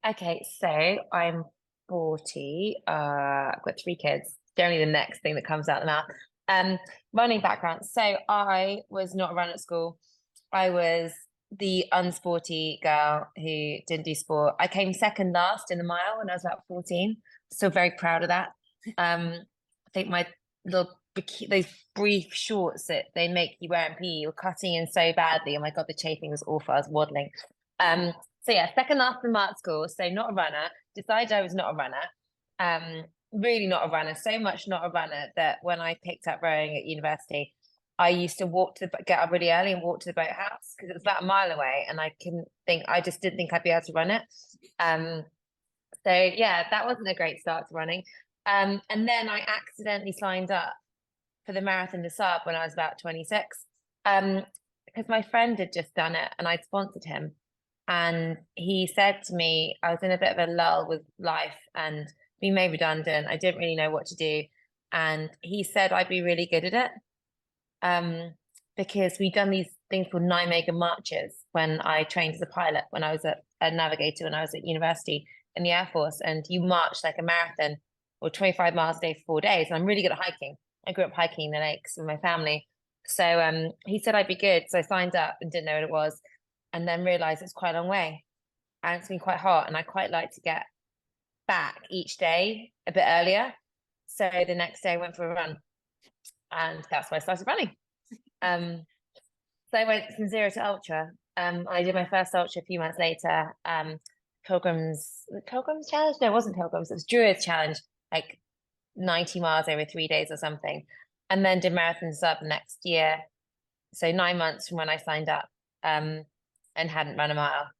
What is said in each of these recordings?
Okay, so I'm 40. I've got three kids. Generally the next thing that comes out of the mouth. Um, Running background. So I was not a runner at school. I was the unsporty girl who didn't do sport. I came second last in the mile when I was about 14. Still very proud of that. I think my those brief shorts that they make you wear in PE were cutting in so badly. Oh my God, the chafing was awful. I was waddling. Um, so yeah, second last in art school, so not a runner. Decided I was not a runner. Really not a runner. So much not a runner that when I picked up rowing at university, I used to get up really early and walk to the boathouse because it was about a mile away, and I just didn't think I'd be able to run it. Um, so yeah, that wasn't a great start to running. And then I accidentally signed up for the Marathon des Sables when I was about 26. Because my friend had just done it and I'd sponsored him. And he said to me, I was in a bit of a lull with life and being made redundant. I didn't really know what to do. And he said I'd be really good at it. Um, because we'd done these things called Nijmegen marches when I trained as a pilot, when I was a navigator, when I was at university in the Air Force. And you march like a marathon or 25 miles a day for 4 days. And I'm really good at hiking. I grew up hiking the lakes with my family. So he said I'd be good. So I signed up and didn't know what it was, and then realized it's quite a long way. And it's been quite hot. And I quite like to get back each day a bit earlier. So the next day I went for a run. And that's why I started running. Um, so I went from zero to ultra. I did my first ultra a few months later. Pilgrims Challenge? No, it wasn't Pilgrims. It was Druids Challenge, like 90 miles over 3 days or something. And then did Marathon des Sables next year. So 9 months from when I signed up, and hadn't run a mile.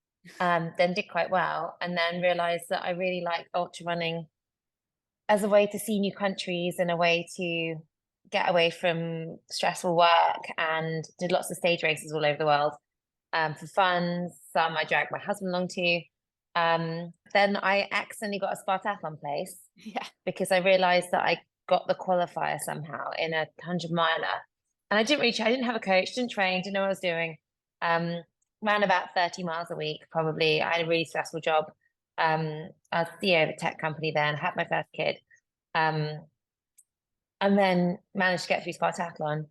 Then did quite well, and then realized that I really like ultra running as a way to see new countries and a way to get away from stressful work, and did lots of stage races all over the world, for fun. Some I dragged my husband along to. Then I accidentally got a Spartathlon place, Yeah. because I realized that I got the qualifier somehow in a 100 miler. And I didn't have a coach, didn't train, didn't know what I was doing. Um, Ran about 30 miles a week, probably. I had a really stressful job. I was CEO of a tech company then, had my first kid. Um, and then managed to get through Spartathlon.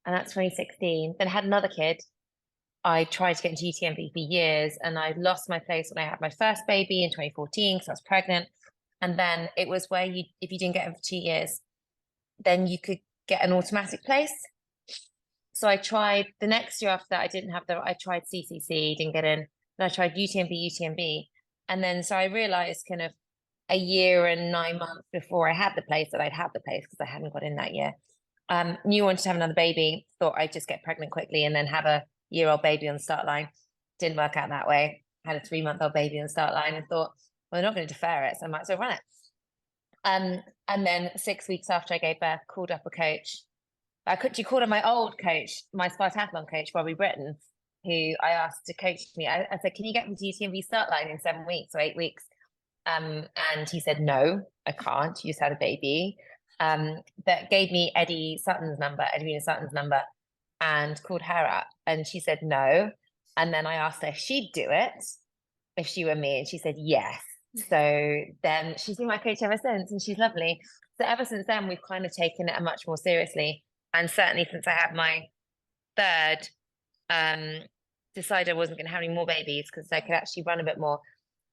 And that's 2016. Then had another kid. I tried to get into UTMB for years, and I lost my place when I had my first baby in 2014 because I was pregnant. And then it was where if you didn't get it for 2 years, then you could get an automatic place. So I tried the next year after that. I tried CCC, didn't get in. And I tried UTMB. And then so I realized kind of a year and 9 months before I had the place that I'd had the place because I hadn't got in that year. Knew I wanted to have another baby, thought I'd just get pregnant quickly and then have a year-old baby on the start line. Didn't work out that way. Had a 3-month-old baby on the start line and thought, well, they're not going to defer it, so I might as well run it. And then 6 weeks after I gave birth, called up a coach. You called up my old coach, my Spartathlon coach, Robbie Britton, who I asked to coach me. I said, can you get me to UTMB start line in 7 weeks or 8 weeks? And he said, no, I can't. You just had a baby. But gave me Eddie Sutton's number, Edwina Sutton's number, and called her up. And she said no. And then I asked her if she'd do it if she were me. And she said yes. So then she's been my coach ever since, and she's lovely. So ever since then, we've kind of taken it much more seriously. And certainly since I had my third, decided I wasn't going to have any more babies because I could actually run a bit more.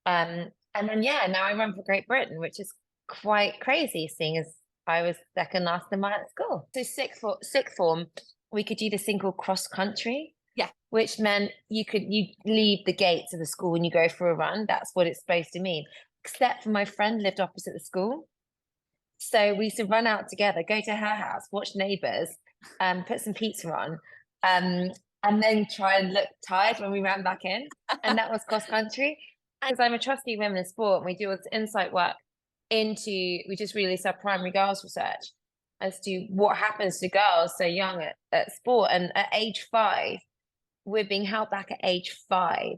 And then yeah, now I run for Great Britain, which is quite crazy, seeing as I was second last in my school. So sixth form, we could do this thing called cross country. Yeah. Which meant you leave the gates of the school and you go for a run. That's what it's supposed to mean. Except for my friend lived opposite the school. So we used to run out together, go to her house, watch Neighbours, put some pizza on, and then try and look tired when we ran back in. And that was cross country. And I'm a trustee of women in sport, and we do all this insight work we just released our primary girls research as to what happens to girls so young at sport. And at age 5, we're being held back at age 5.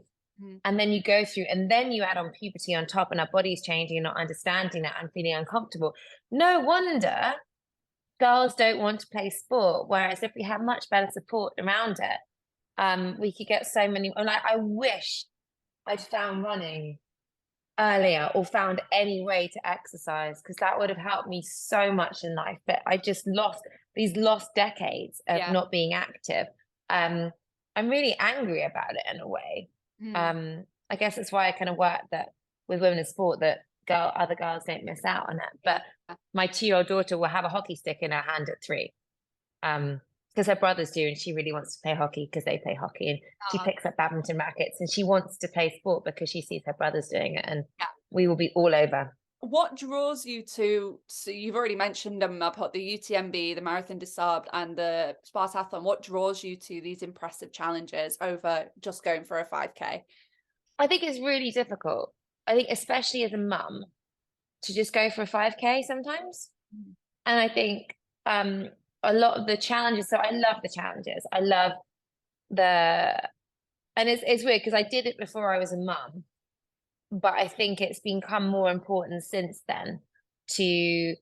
And then you go through, and then you add on puberty on top, and our body's changing and not understanding that and feeling uncomfortable. No wonder girls don't want to play sport. Whereas if we had much better support around it, we could get so many. And I wish I'd found running earlier or found any way to exercise, because that would have helped me so much in life. But I just lost these lost decades of Yeah. not being active. I'm really angry about it in a way. Mm. I guess that's why I kind of work that with women in sport, that other girls don't miss out on it. But Yeah. my 2-year-old daughter will have a hockey stick in her hand at 3. Because her brothers do, and she really wants to play hockey because they play hockey, and she Oh, picks up badminton rackets, and she wants to play sport because she sees her brothers doing it, and yeah. we will be all over. What draws you to, so you've already mentioned them, I put the UTMB, the Marathon des Sables, and the Spartathlon. What draws you to these impressive challenges over just going for a 5K? I think it's really difficult. I think especially as a mum to just go for a 5K sometimes. Mm. And I think a lot of the challenges, so I love the challenges. I love the and it's weird because I did it before I was a mum, but I think it's become more important since then to,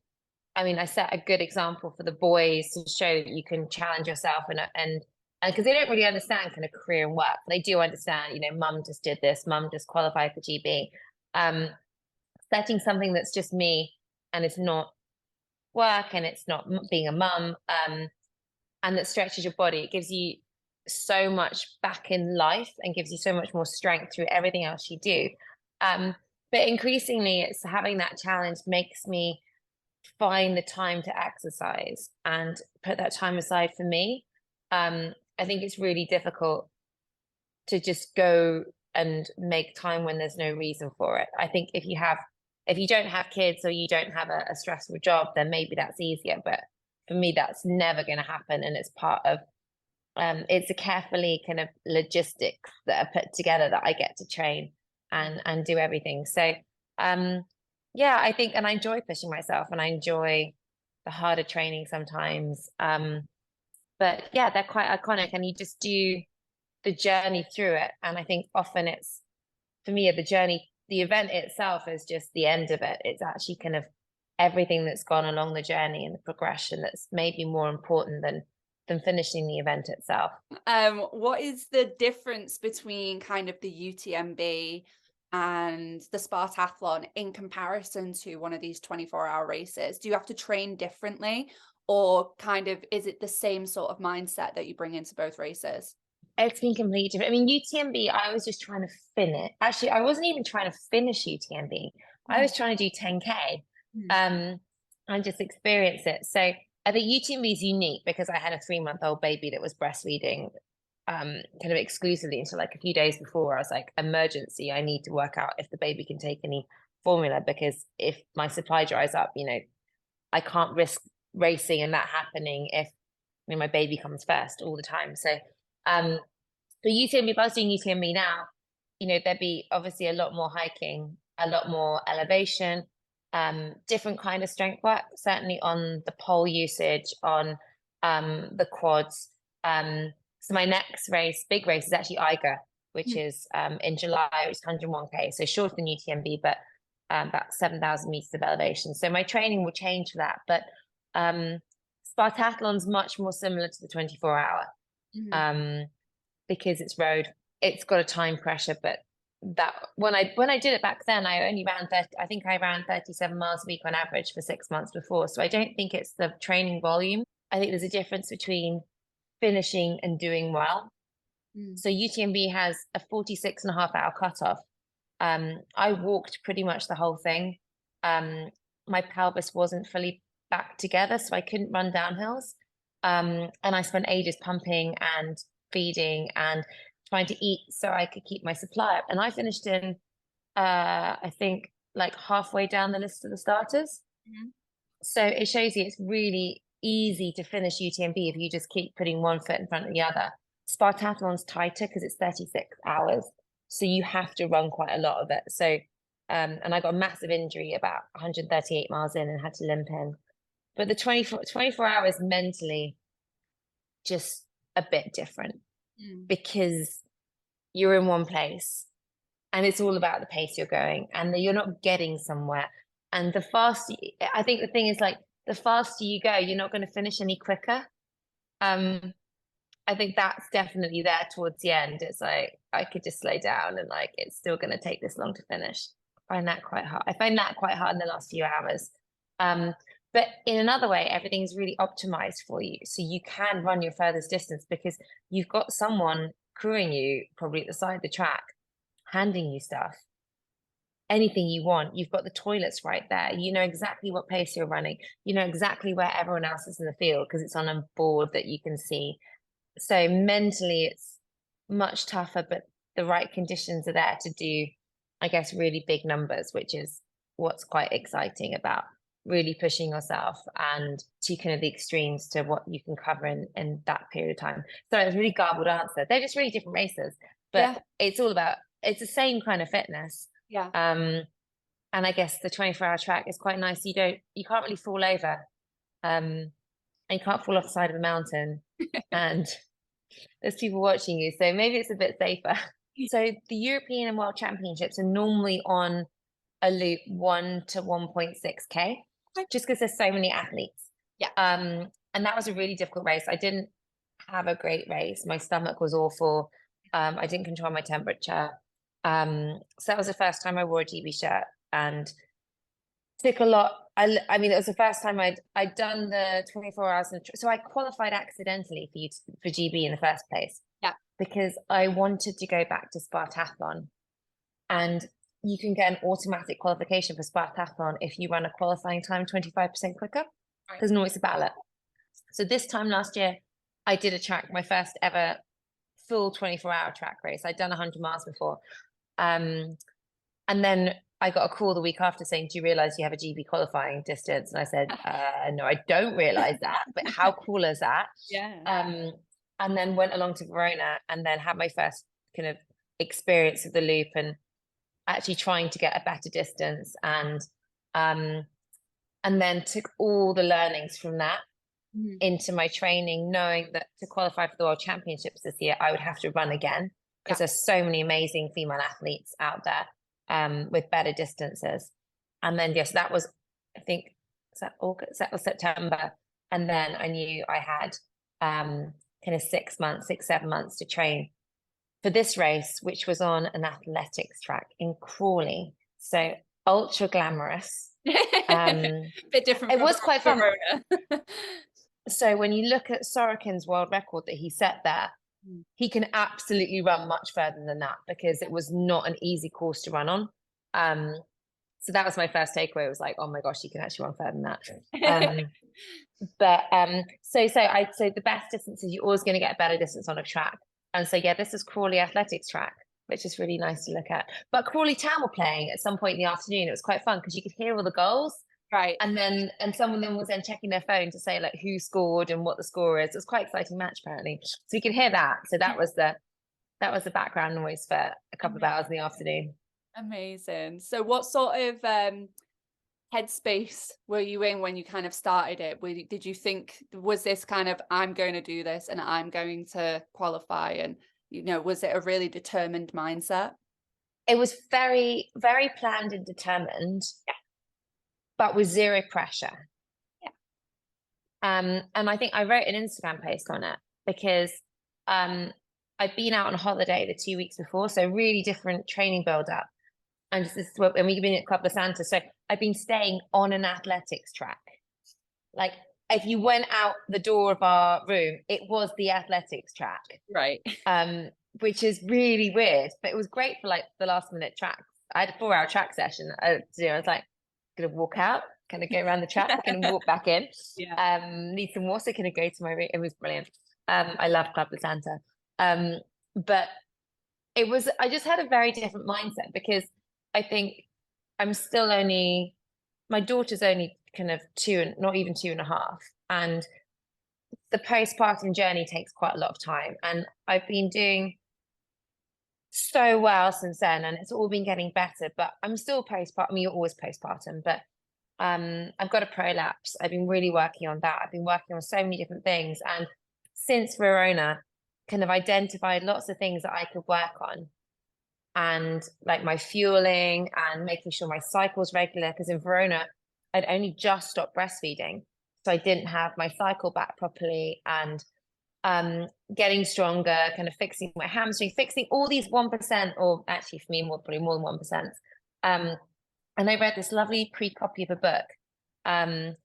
I mean, I set a good example for the boys to show that you can challenge yourself, and because they don't really understand kind of career and work. They do understand, mum just did this, mum just qualified for GB. Um, Setting something that's just me, and it's not work, and it's not being a mum, and that stretches your body. It gives you so much back in life and gives you so much more strength through everything else you do. But increasingly, it's having that challenge makes me find the time to exercise and put that time aside for me. I think it's really difficult to just go and make time when there's no reason for it. I think if you don't have kids or you don't have a stressful job, then maybe that's easier. But for me, that's never going to happen. And it's part of, it's a carefully kind of logistics that are put together that I get to train and do everything. So, um, yeah, I think, and I enjoy pushing myself, and I enjoy the harder training sometimes. But yeah, they're quite iconic, and you just do the journey through it. And I think often it's, for me, the event itself is just the end of it. It's actually kind of everything that's gone along the journey and the progression that's maybe more important than finishing the event itself. What is the difference between kind of the UTMB and the Spartathlon in comparison to one of these 24-hour races? Do you have to train differently, or kind of is it the same sort of mindset that you bring into both races? It's been completely different. I mean, UTMB, I was just trying to finish. Actually, I wasn't even trying to finish UTMB. I Mm. was trying to do 10K, Mm. um, and just experience it. So I think UTMB is unique because I had a 3-month-old baby that was breastfeeding, kind of exclusively until like a few days before. I was like, emergency, I need to work out if the baby can take any formula, because if my supply dries up, I can't risk racing and that happening if my baby comes first all the time. So um for UTMB, if I was doing UTMB now, there'd be obviously a lot more hiking, a lot more elevation, different kind of strength work, certainly on the pole usage, on the quads. So my next big race is actually Eiger, which Mm. is in July, which is 101K, so shorter than UTMB, but about 7,000 meters of elevation. So my training will change for that. But um, Spartathlon's much more similar to the 24-hour. Mhm. Um, because it's road. It's got a time pressure, but that when I did it back then, I only ran 30, I think I ran 37 miles a week on average for 6 months before. So I don't think it's the training volume. I think there's a difference between finishing and doing well. Mm. So UTMB has a 46.5 hour cutoff. I walked pretty much the whole thing. My pelvis wasn't fully back together, so I couldn't run downhills. And I spent ages pumping and feeding and trying to eat so I could keep my supply up. And I finished in, I think, like halfway down the list of the starters. Mhm. So it shows you it's really easy to finish UTMB if you just keep putting one foot in front of the other. Spartathlon's tighter because it's 36 hours. So you have to run quite a lot of it. So, and I got a massive injury about 138 miles in and had to limp in. But the 24 hours mentally, just a bit different Mm. because you're in one place and it's all about the pace you're going, and that you're not getting somewhere. And the faster, I think the thing is, like, the faster you go, you're not going to finish any quicker. Um, I think that's definitely there towards the end. It's like I could just slow down, and like it's still going to take this long to finish. find that quite hard. I find that quite hard in the last few hours. Um, but in another way, everything's really optimized for you. So you can run your furthest distance because you've got someone crewing you probably at the side of the track, handing you stuff, anything you want. You've got the toilets right there. You know exactly what pace you're running. You know exactly where everyone else is in the field because it's on a board that you can see. So mentally, it's much tougher, but the right conditions are there to do, I guess, really big numbers, which is what's quite exciting about really pushing yourself and to kind of the extremes to what you can cover in that period of time. So it's a really garbled answer. They're just really different races, but Yeah. it's all about, it's the same kind of fitness. Yeah. And I guess the 24-hour track is quite nice. You can't really fall over. And you can't fall off the side of a mountain. And there's people watching you, so maybe it's a bit safer. So the European and World Championships are normally on a loop 1 to 1.6K, just because there's so many athletes. Yeah. And that was a really difficult race. I didn't have a great race. My stomach was awful. I didn't control my temperature. So that was the first time I wore a GB shirt and took a lot. I mean, it was the first time I'd done the 24 hours. So I qualified accidentally for GB in the first place. Yeah. Because I wanted to go back to Spartathlon. And you can get an automatic qualification for Spartathlon if you run a qualifying time 25% quicker. There's always a ballot. So this time last year, I did a track, my first ever full 24-hour track race. I'd done 100 miles before. And then I got a call the week after saying, do you realize you have a GB qualifying distance? And I said, no, I don't realize that, but how cool is that? Yeah. And then went along to Verona and then had my first kind of experience of the loop and actually trying to get a better distance and then took all the learnings from that into my training, knowing that to qualify for the World Championships this year, I would have to run again because there's so many amazing female athletes out there with better distances. And then, yes, that was, I think, that was September. And then I knew I had kind of 7 months to train for this race, which was on an athletics track in Crawley. So ultra glamorous. Bit different. It was quite fun. Verona. So when you look at Sorokin's world record that he set there, he can absolutely run much further than that because it was not an easy course to run on. So that was my first takeaway. It was like, oh my gosh, you can actually run further than that. So the best distance is you're always going to get a better distance on a track. And so, yeah, this is Crawley Athletics track, which is really nice to look at. But Crawley Town were playing at some point in the afternoon. It was quite fun because you could hear all the goals. Right. And someone then was then checking their phone to say like who scored and what the score is. It was quite an exciting match apparently. So you could hear that. So that was the background noise for a couple of hours in the afternoon. Amazing. So what sort of headspace were you in when you kind of started it? Did you think, was this kind of, I'm going to do this and I'm going to qualify? And, was it a really determined mindset? It was very, very planned and determined, but with zero pressure. Yeah. And I think I wrote an Instagram post on it because I'd been out on holiday the 2 weeks before, so really different training build up. And we've been at Club La Santa, so I've been staying on an athletics track. Like if you went out the door of our room, it was the athletics track, right? Which is really weird, but it was great for like the last minute tracks. I had a 4-hour track session. I was like, gonna walk out, kind of go around the track, and walk back in. Yeah. Need some water, kind of go to my room. It was brilliant. I love Club La Santa, but it was. I just had a very different mindset because I think I'm still my daughter's only kind of 2, not even 2.5. And the postpartum journey takes quite a lot of time. And I've been doing so well since then, and it's all been getting better, but I'm still postpartum. I mean, you're always postpartum, but I've got a prolapse. I've been really working on that. I've been working on so many different things. And since Verona, kind of identified lots of things that I could work on. And like my fueling and making sure my cycle's regular, because in Verona, I'd only just stopped breastfeeding. So I didn't have my cycle back properly and getting stronger, kind of fixing my hamstring, fixing all these 1%, or actually for me, probably more than 1%, And I read this lovely pre-copy of a book.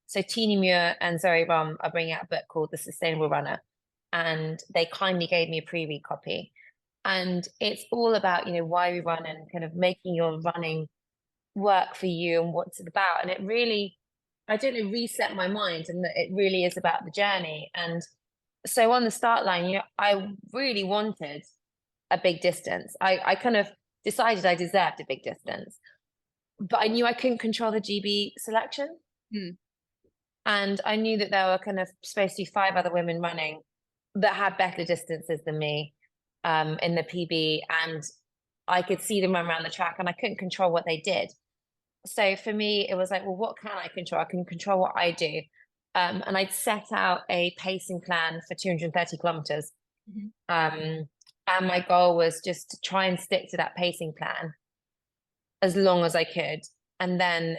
So Teeny Muir and Zoe Rom are bringing out a book called The Sustainable Runner, and they kindly gave me a pre-read copy. And it's all about, why we run and kind of making your running work for you and what's it about. And it really, I don't know, reset my mind, and that it really is about the journey. And so on the start line, I really wanted a big distance. I kind of decided I deserved a big distance, but I knew I couldn't control the GB selection. Mm. And I knew that there were kind of supposed to be 5 other women running that had better distances than me in the PB. And I could see them run around the track, and I couldn't control what they did. So for me, it was like, well, what can I control? I can control what I do. And I'd set out a pacing plan for 230 kilometers. Mm-hmm. And my goal was just to try and stick to that pacing plan as long as I could. And then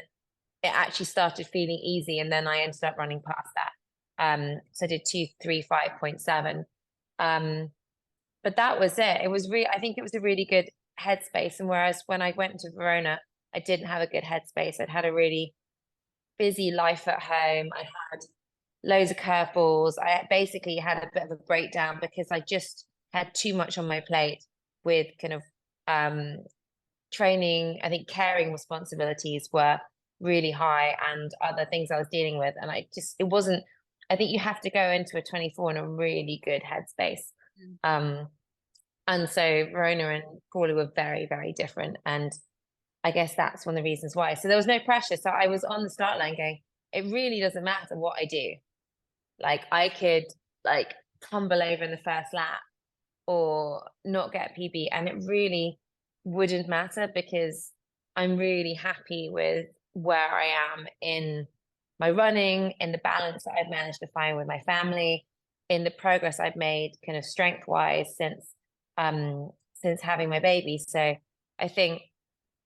it actually started feeling easy. And then I ended up running past that. So I did 2:35.7. But that was it. It was I think it was a really good headspace. And whereas when I went to Verona, I didn't have a good headspace. I'd had a really busy life at home. I had loads of curveballs. I basically had a bit of a breakdown because I just had too much on my plate with kind of training. I think caring responsibilities were really high, and other things I was dealing with. And it wasn't, I think you have to go into a 24 in a really good headspace. And so Verona and Crawley were very, very different. And I guess that's one of the reasons why. So there was no pressure. So I was on the start line going, it really doesn't matter what I do. Like I could tumble over in the first lap or not get PB, and it really wouldn't matter because I'm really happy with where I am in my running, in the balance that I've managed to find with my family, in the progress I've made kind of strength wise since having my baby. So I think,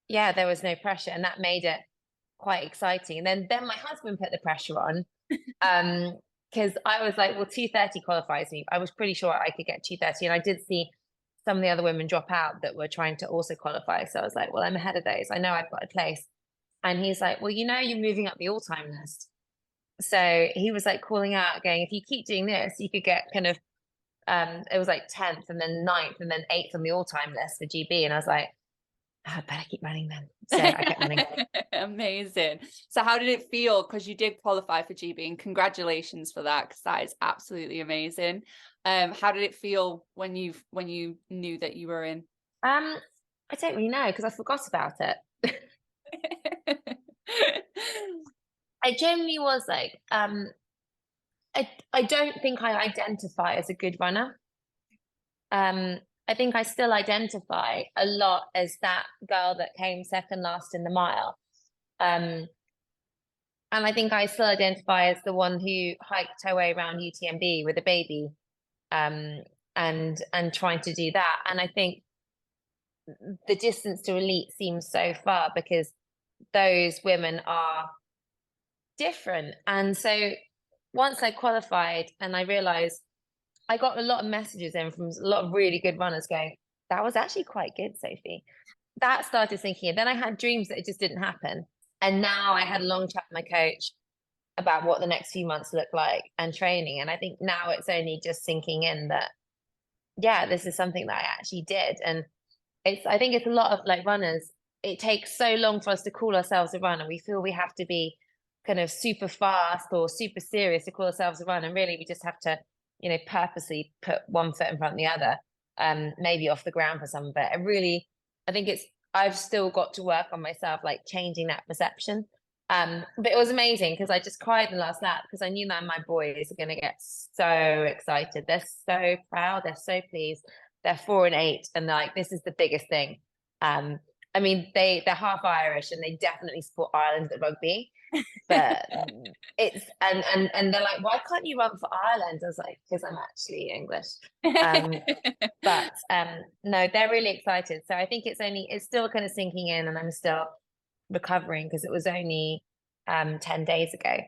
yeah, there was no pressure, and that made it quite exciting. And then my husband put the pressure on, because I was like, well, 2:30 qualifies me. I was pretty sure I could get 2:30, and I did see some of the other women drop out that were trying to also qualify. So I was like, well, I'm ahead of those. I know I've got a place. And he's like, well, you're moving up the all-time list. So he was like calling out, going, if you keep doing this, you could get kind of, it was like 10th and then 9th and then 8th on the all-time list for GB. And I was like, I better keep running then. So I kept running. Amazing. So how did it feel? Because you did qualify for GB, and congratulations for that, because that is absolutely amazing. How did it feel when you knew that you were in? I don't really know, because I forgot about it. I generally was like, I don't think I identify as a good runner. I think I still identify a lot as that girl that came second last in the mile. And I think I still identify as the one who hiked her way around UTMB with a baby, and trying to do that. And I think the distance to elite seems so far because those women are different. And so once I qualified and I realized, I got a lot of messages in from a lot of really good runners going, that was actually quite good, Sophie. That started sinking in. Then I had dreams that it just didn't happen. And now I had a long chat with my coach about what the next few months look like and training. And I think now it's only just sinking in that, yeah, this is something that I actually did. And I think it's a lot of like runners. It takes so long for us to call ourselves a runner. We feel we have to be kind of super fast or super serious to call ourselves a runner. And really, we just have to, purposely put one foot in front of the other, maybe off the ground for some of it. I think I've still got to work on myself, like changing that perception. But it was amazing because I just cried in the last lap because I knew that my boys are going to get so excited. They're so proud. They're so pleased. They're 4 and 8, and like this is the biggest thing. I mean, they're half Irish and they definitely support Ireland at rugby, but it's and they're like, why can't you run for Ireland? I was like, because I'm actually English. But no, they're really excited. So I think it's still kind of sinking in, and I'm still recovering because it was only 10 days ago.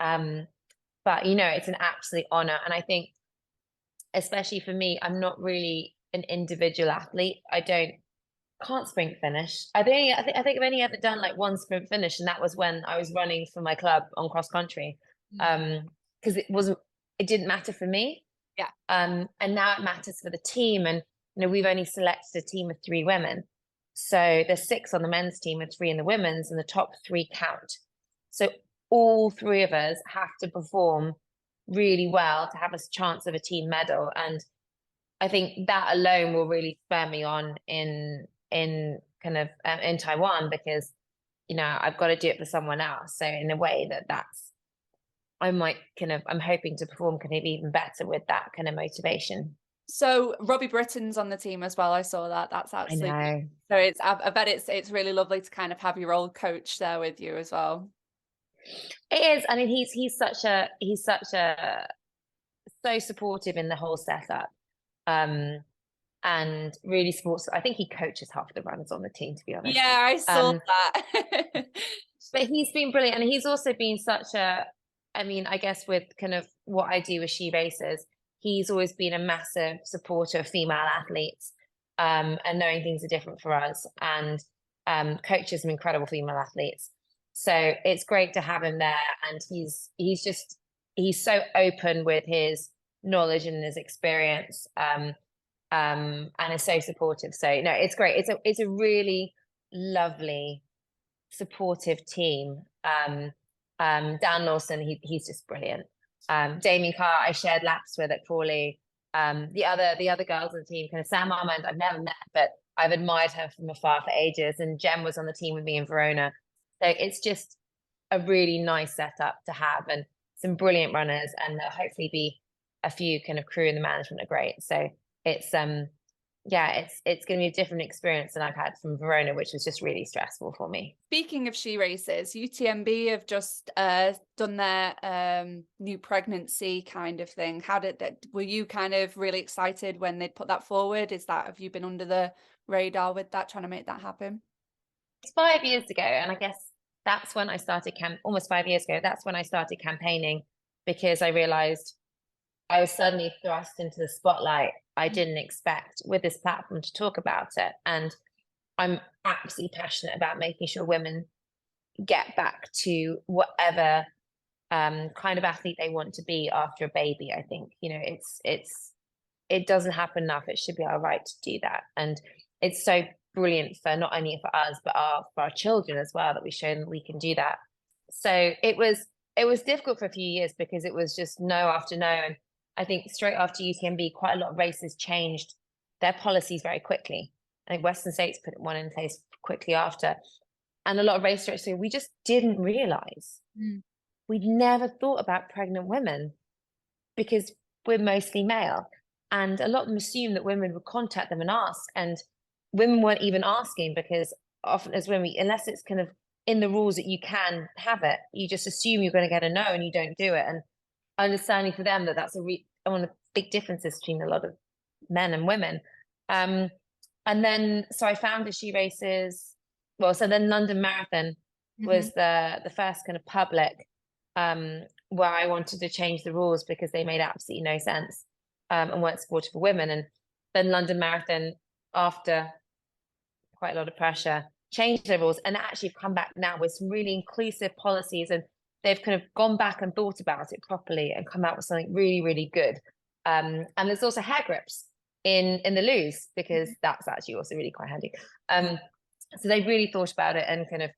But it's an absolute honor, and I think especially for me, I'm not really an individual athlete. I don't can't sprint finish. I think I've only ever done like one sprint finish, and that was when I was running for my club on cross country. Because it didn't matter for me. Yeah. And now it matters for the team. And we've only selected a team of 3 women. So there's 6 on the men's team and 3 in the women's, and the top 3 count. So all 3 of us have to perform really well to have a chance of a team medal. And I think that alone will really spur me on in kind of in Taiwan, because I've got to do it for someone else. So in a way I'm hoping to perform kind of even better with that kind of motivation. So Robbie Britton's on the team as well. I saw that. That's I absolutely. know. So I bet it's really lovely to kind of have your old coach there with you as well. It is. I mean, he's so supportive in the whole setup. And really supports. I think he coaches half the runners on the team, to be honest. Yeah, I saw that. But he's been brilliant, and he's also been I guess with kind of what I do with She Races, he's always been a massive supporter of female athletes, and knowing things are different for us, and coaches some incredible female athletes. So it's great to have him there, and he's so open with his knowledge and his experience, and is so supportive. So no, it's great. It's a really lovely, supportive team. Dan Lawson, he's just brilliant. Damien Carr, I shared laps with at Crawley. The other girls on the team, kind of Sam Armand, I've never met, but I've admired her from afar for ages. And Jem was on the team with me in Verona. So it's just a really nice setup to have, and some brilliant runners, and hopefully be a few kind of crew in the management are great. So it's it's going to be a different experience than I've had from Verona, which was just really stressful for me. Speaking of She Races, UTMB have just done their new pregnancy kind of thing. How did that? Were you kind of really excited when they'd put that forward? Have you been under the radar with that, trying to make that happen? It's 5 years ago, and I guess that's when I started almost 5 years ago. That's when I started campaigning, because I realized I was suddenly thrust into the spotlight I didn't expect with this platform to talk about it. And I'm absolutely passionate about making sure women get back to whatever kind of athlete they want to be after a baby. I think, it doesn't happen enough. It should be our right to do that. And it's so brilliant for not only for us, but for our children as well, that we show them we can do that. So it was difficult for a few years, because it was just no after no. And I think straight after UTMB, quite a lot of races changed their policies very quickly. I think Western States put one in place quickly after. And a lot of race directors, we just didn't realize. We'd never thought about pregnant women, because we're mostly male. And a lot of them assumed that women would contact them and ask. And women weren't even asking, because often as women, unless it's kind of in the rules that you can have it, you just assume you're going to get a no, and you don't do it. And understanding for them that's one of the big differences between a lot of men and women. And then so I founded She Races. Well, so then London Marathon was the first kind of public where I wanted to change the rules, because they made absolutely no sense, and weren't supportive for women. And then London Marathon, after quite a lot of pressure, changed their rules, and actually have come back now with some really inclusive policies, and they've kind of gone back and thought about it properly and come out with something really, really good. And there's also hair grips in the loos, because that's actually also really quite handy. So they really thought about it, and kind of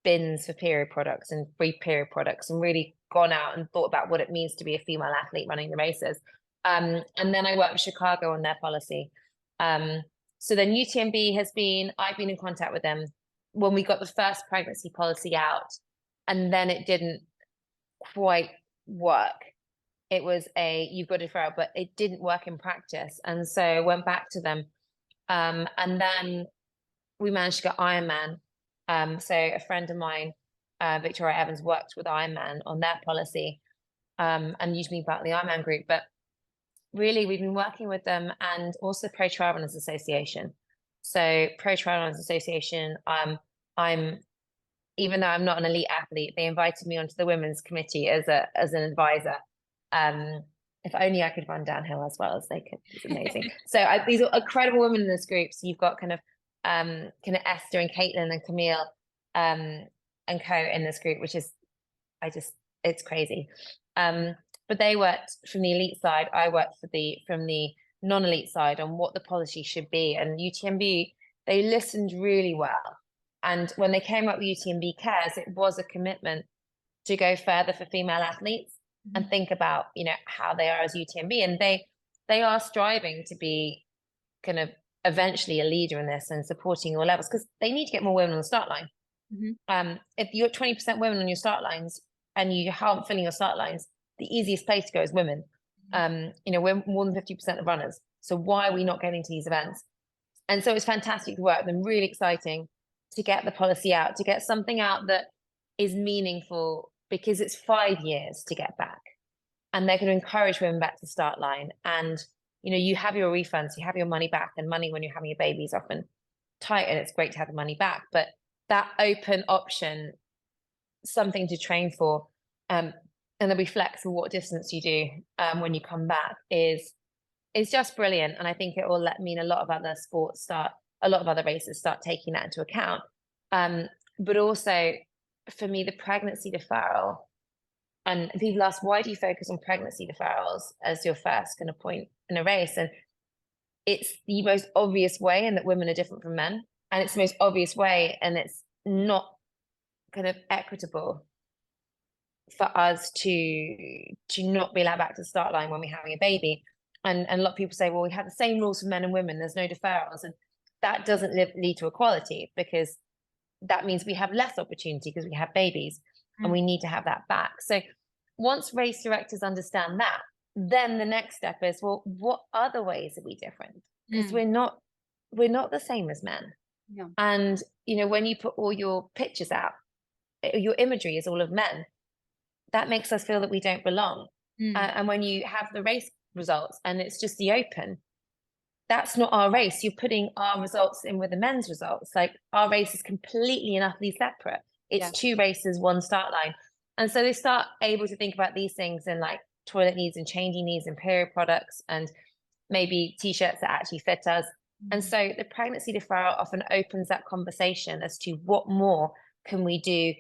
bins for period products and free period products, and really gone out and thought about what it means to be a female athlete running the races. And then I worked with Chicago on their policy. So then UTMB I've been in contact with them when we got the first pregnancy policy out, and then it didn't quite work. It was you've got to defer it, but it didn't work in practice. And so I went back to them. And then we managed to get Ironman. So a friend of mine, Victoria Evans, worked with Ironman on their policy, and used me about the Ironman group. But really, we've been working with them, and also Pro Trail Runners Association. So Pro Trail Runners Association, even though I'm not an elite athlete, they invited me onto the women's committee as an advisor. If only I could run downhill as well as they could. It's amazing. So these are incredible women in this group. So you've got kind of kind of Esther and Caitlin and Camille and co in this group, which is it's crazy. But they worked from the elite side. I worked from the non-elite side on what the policy should be. And UTMB, they listened really well. And when they came up with UTMB Cares, it was a commitment to go further for female athletes and think about, how they are as UTMB. And they are striving to be kind of eventually a leader in this and supporting all levels, because they need to get more women on the start line. If you're 20% women on your start lines and you aren't filling your start lines, the easiest place to go is women. We're more than 50% of runners. So why are we not getting to these events? And so it's fantastic to work with them, really exciting to get the policy out, to get something out that is meaningful, because it's 5 years to get back. And they're going to encourage women back to the start line. And, you have your refunds, you have your money back, and money when you're having a baby is often tight, and it's great to have the money back. But that open option, something to train for, and then be flexible what distance you do when you come back is just brilliant. And I think it will mean a lot of other sports a lot of other races start taking that into account. But also, for me, the pregnancy deferral, and people ask, why do you focus on pregnancy deferrals as your first kind of point in a race? And it's the most obvious way, and that women are different from men. And it's the most obvious way, and it's not kind of equitable for us to not be allowed back to the start line when we're having a baby. And a lot of people say, well, we have the same rules for men and women, there's no deferrals. And that doesn't lead to equality, because that means we have less opportunity because we have babies, and we need to have that back. So once race directors understand that, then the next step is, well, what other ways are we different? Because we're not the same as men. Yeah. And, when you put all your pictures out, your imagery is all of men, that makes us feel that we don't belong. And when you have the race results and it's just the open, that's not our race. You're putting our results in with the men's results. Like, our race is completely and utterly separate. It's 2 races, 1 start line. And so they start able to think about these things in like toilet needs and changing needs and period products, and maybe t-shirts that actually fit us. And so the pregnancy deferral often opens that conversation as to what more can we do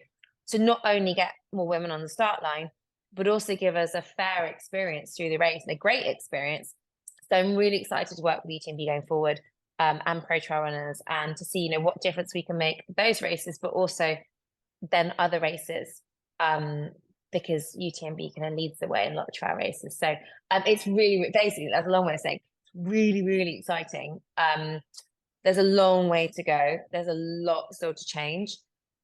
to not only get more women on the start line, but also give us a fair experience through the race, and a great experience. So I'm really excited to work with UTMB going forward, and pro trail runners, and to see, what difference we can make those races, but also then other races, because UTMB kind of leads the way in a lot of trail races. So it's really, basically, that's a long way of saying, it's really, really exciting. There's a long way to go. There's a lot still to change,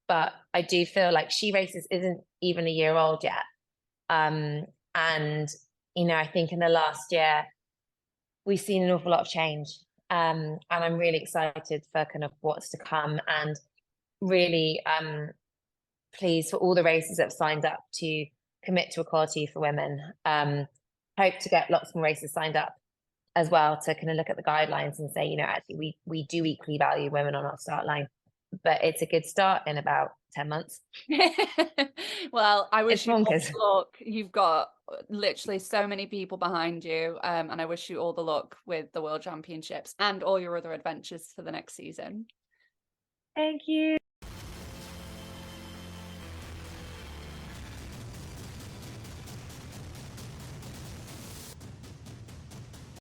but I do feel like She Races isn't even a year old yet. And, I think in the last year, we've seen an awful lot of change. And I'm really excited for kind of what's to come, and really pleased for all the races that have signed up to commit to equality for women. Hope to get lots more races signed up as well, to kind of look at the guidelines and say, actually we do equally value women on our start line. But it's a good start in about 10 months. Well, I wish It's you all bonkers. the luck. You've got literally so many people behind you, and I wish you all the luck with the World Championships and all your other adventures for the next season. Thank you.